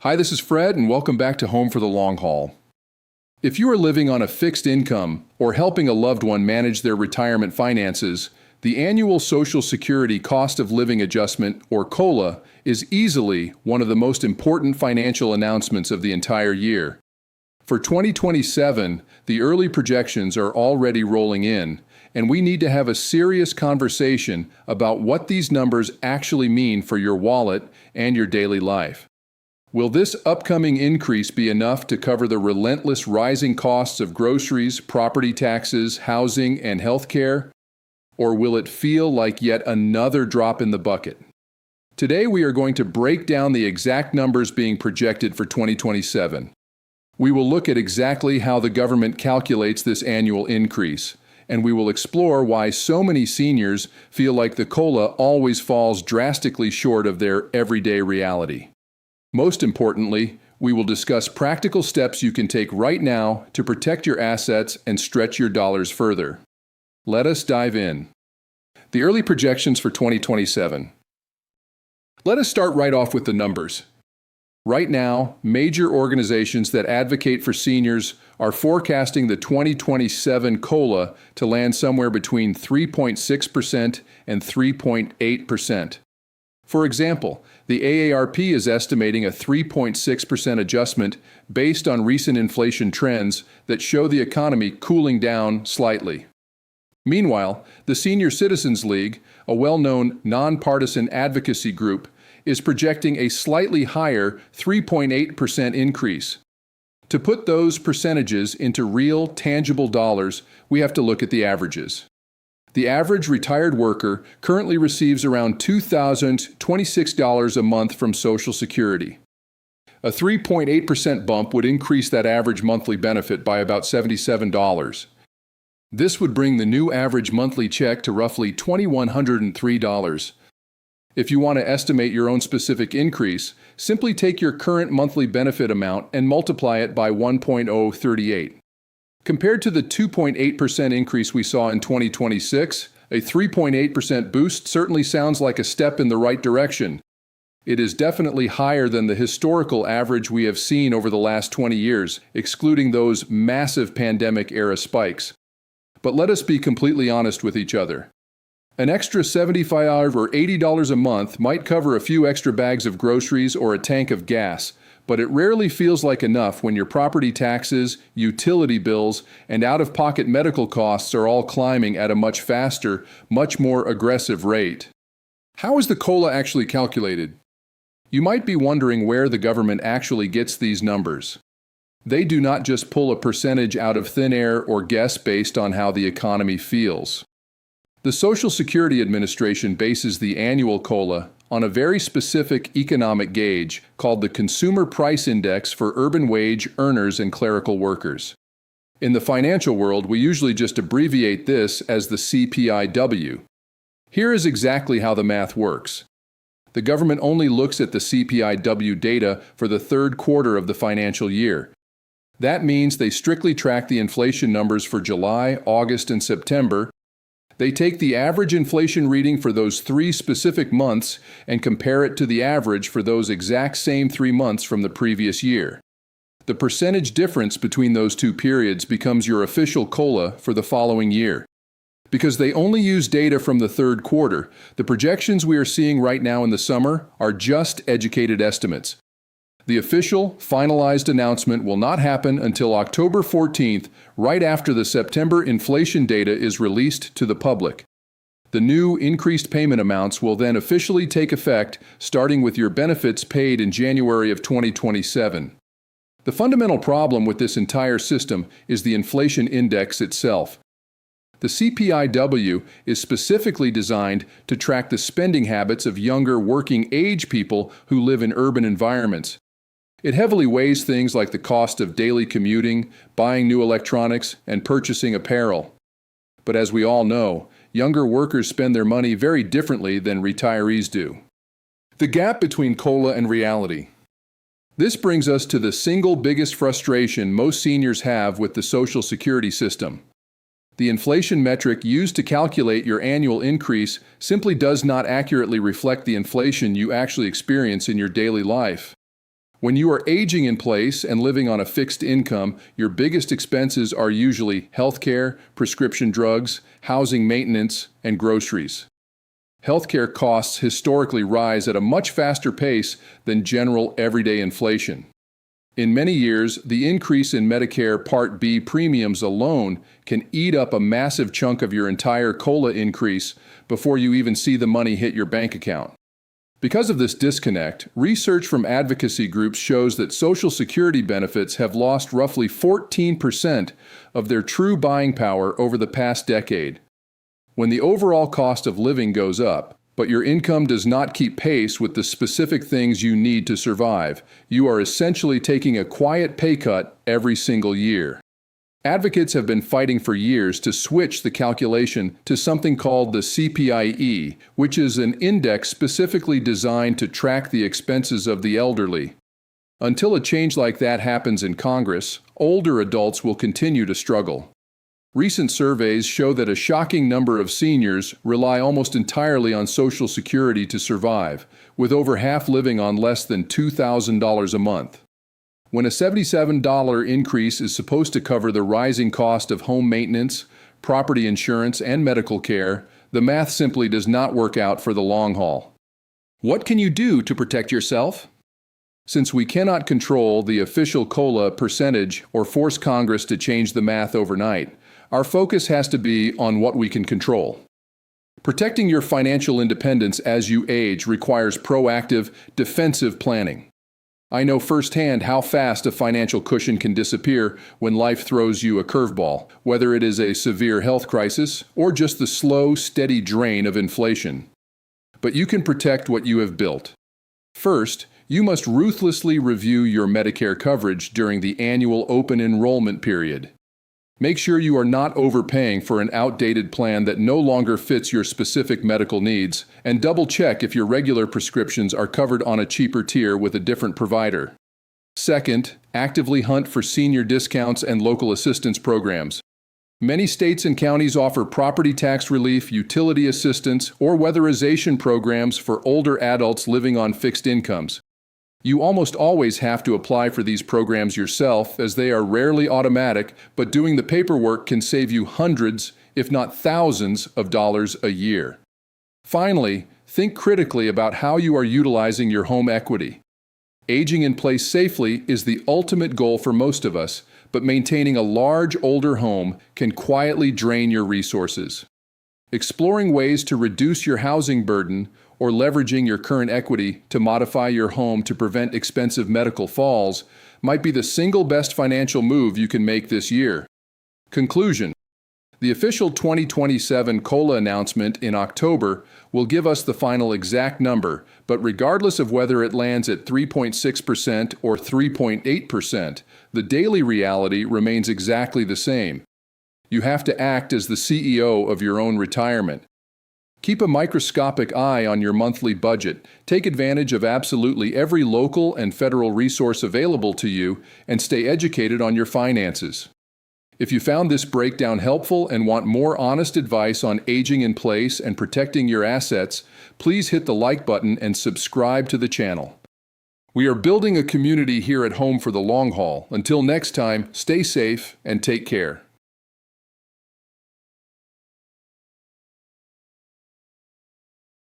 Hi, this is Fred, and welcome back to Home for the Long Haul. If you are living on a fixed income or helping a loved one manage their retirement finances, the annual Social Security Cost of Living Adjustment, or COLA, is easily one of the most important financial announcements of the entire year. For 2027, the early projections are already rolling in, and we need to have a serious conversation about what these numbers actually mean for your wallet and your daily life. Will this upcoming increase be enough to cover the relentless rising costs of groceries, property taxes, housing, and health care? Or will it feel like yet another drop in the bucket? Today we are going to break down the exact numbers being projected for 2027. We will look at exactly how the government calculates this annual increase, and we will explore why so many seniors feel like the COLA always falls drastically short of their everyday reality. Most importantly, we will discuss practical steps you can take right now to protect your assets and stretch your dollars further. Let us dive in. The early projections for 2027. Let us start right off with the numbers. Right now, major organizations that advocate for seniors are forecasting the 2027 COLA to land somewhere between 3.6% and 3.8%. For example, the AARP is estimating a 3.6% adjustment based on recent inflation trends that show the economy cooling down slightly. Meanwhile, the Senior Citizens League, a well-known nonpartisan advocacy group, is projecting a slightly higher 3.8% increase. To put those percentages into real, tangible dollars, we have to look at the averages. The average retired worker currently receives around $2,026 a month from Social Security. A 3.8% bump would increase that average monthly benefit by about $77. This would bring the new average monthly check to roughly $2,103. If you want to estimate your own specific increase, simply take your current monthly benefit amount and multiply it by 1.038. Compared to the 2.8% increase we saw in 2026, a 3.8% boost certainly sounds like a step in the right direction. It is definitely higher than the historical average we have seen over the last 20 years, excluding those massive pandemic-era spikes. But let us be completely honest with each other. An extra $75 or $80 a month might cover a few extra bags of groceries or a tank of gas, but it rarely feels like enough when your property taxes, utility bills, and out-of-pocket medical costs are all climbing at a much faster, much more aggressive rate. How is the COLA actually calculated? You might be wondering where the government actually gets these numbers. They do not just pull a percentage out of thin air or guess based on how the economy feels. The Social Security Administration bases the annual COLA on a very specific economic gauge called the Consumer Price Index for urban wage earners and clerical workers. In the financial world, we usually just abbreviate this as the CPIW. Here is exactly how the math works. The government only looks at the CPIW data for the third quarter of the financial year. That means they strictly track the inflation numbers for July, August, and September. They take the average inflation reading for those 3 specific months and compare it to the average for those exact same 3 months from the previous year. The percentage difference between those two periods becomes your official COLA for the following year. Because they only use data from the third quarter, the projections we are seeing right now in the summer are just educated estimates. The official, finalized announcement will not happen until October 14th, right after the September inflation data is released to the public. The new increased payment amounts will then officially take effect, starting with your benefits paid in January of 2027. The fundamental problem with this entire system is the inflation index itself. The CPIW is specifically designed to track the spending habits of younger working-age people who live in urban environments. It heavily weighs things like the cost of daily commuting, buying new electronics, and purchasing apparel. But as we all know, younger workers spend their money very differently than retirees do. The gap between COLA and reality. This brings us to the single biggest frustration most seniors have with the Social Security system. The inflation metric used to calculate your annual increase simply does not accurately reflect the inflation you actually experience in your daily life. When you are aging in place and living on a fixed income, your biggest expenses are usually healthcare, prescription drugs, housing maintenance, and groceries. Healthcare costs historically rise at a much faster pace than general everyday inflation. In many years, the increase in Medicare Part B premiums alone can eat up a massive chunk of your entire COLA increase before you even see the money hit your bank account. Because of this disconnect, research from advocacy groups shows that Social Security benefits have lost roughly 14% of their true buying power over the past decade. When the overall cost of living goes up, but your income does not keep pace with the specific things you need to survive, you are essentially taking a quiet pay cut every single year. Advocates have been fighting for years to switch the calculation to something called the CPIE, which is an index specifically designed to track the expenses of the elderly. Until a change like that happens in Congress, older adults will continue to struggle. Recent surveys show that a shocking number of seniors rely almost entirely on Social Security to survive, with over half living on less than $2,000 a month. When a $77 increase is supposed to cover the rising cost of home maintenance, property insurance, and medical care, the math simply does not work out for the long haul. What can you do to protect yourself? Since we cannot control the official COLA percentage or force Congress to change the math overnight, our focus has to be on what we can control. Protecting your financial independence as you age requires proactive, defensive planning. I know firsthand how fast a financial cushion can disappear when life throws you a curveball, whether it is a severe health crisis or just the slow, steady drain of inflation. But you can protect what you have built. First, you must ruthlessly review your Medicare coverage during the annual open enrollment period. Make sure you are not overpaying for an outdated plan that no longer fits your specific medical needs, and double-check if your regular prescriptions are covered on a cheaper tier with a different provider. Second, actively hunt for senior discounts and local assistance programs. Many states and counties offer property tax relief, utility assistance, or weatherization programs for older adults living on fixed incomes. You almost always have to apply for these programs yourself, as they are rarely automatic, but doing the paperwork can save you hundreds, if not thousands, of dollars a year. Finally, think critically about how you are utilizing your home equity. Aging in place safely is the ultimate goal for most of us, but maintaining a large, older home can quietly drain your resources. Exploring ways to reduce your housing burden or leveraging your current equity to modify your home to prevent expensive medical falls might be the single best financial move you can make this year. Conclusion: the official 2027 COLA announcement in October will give us the final exact number, but regardless of whether it lands at 3.6% or 3.8%, the daily reality remains exactly the same. You have to act as the CEO of your own retirement. Keep a microscopic eye on your monthly budget, take advantage of absolutely every local and federal resource available to you, and stay educated on your finances. If you found this breakdown helpful and want more honest advice on aging in place and protecting your assets, please hit the like button and subscribe to the channel. We are building a community here at home for the long haul. Until next time, stay safe and take care.